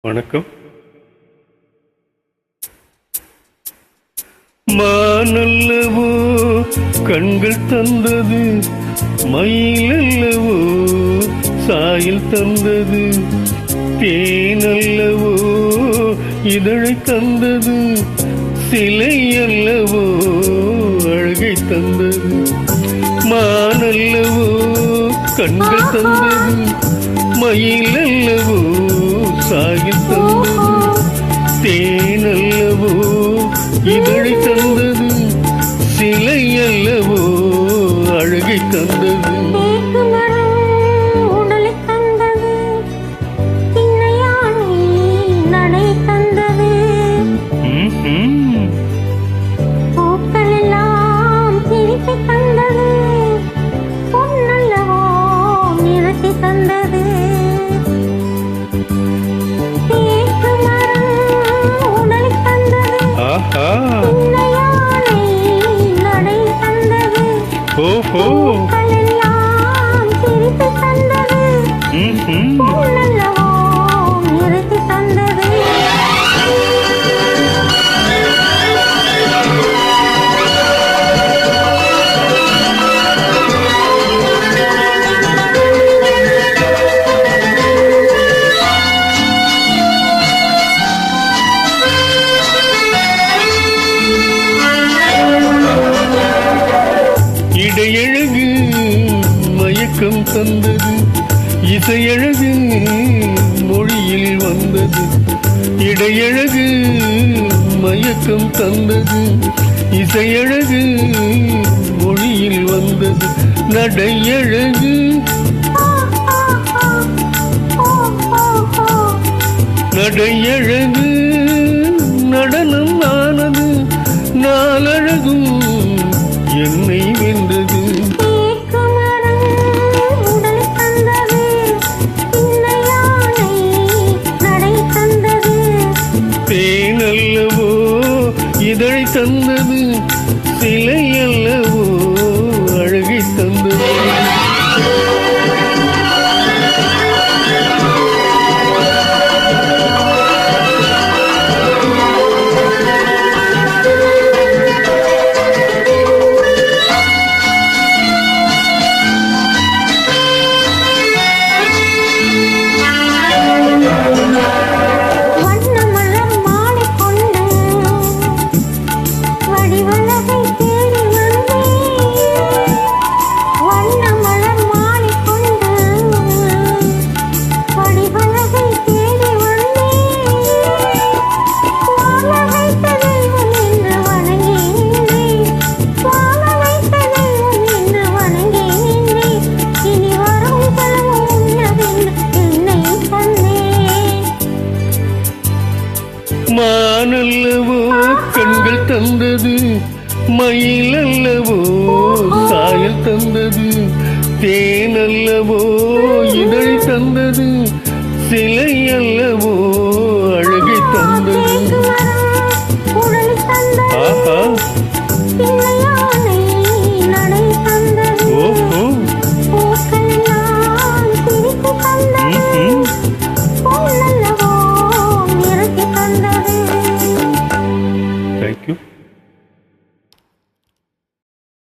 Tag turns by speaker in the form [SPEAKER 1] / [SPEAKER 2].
[SPEAKER 1] வணக்கம். மானல்லவோ கண்கள் தந்தது, மயிலல்லவோ சாயல் தந்தது, தேனல்லவோ இதழை தந்தது, சிலை அல்லவோ அழகை தந்தது. மானல்லவோ கண்கள் தந்தது, மயிலல்லவோ சாயல் தந்தது, தேனல்லவோ இதழை தந்தது, சிலை அல்லவோ அழகை தந்தது. இடையழகு மயக்கம் தந்தது, இசையழகு மொழியில் வந்தது. இடையழகு மயக்கம் தந்தது, இசையழகு மொழியில் வந்தது. நடையழகு நடையழகு நடனம் ஆனது, நாளழகும் என்னை வென்றது. தேனல்லவோ இதழை தந்தது, சிலை அல்லவோ அழகை தந்தது. மானல்லவோ கண்கள் தந்தது, மயிலல்லவோ சாயல் தந்தது, தேனல்லவோ இதழ் தந்தது, சிலை அல்லவோ அழகை தந்தது. ஆஹா.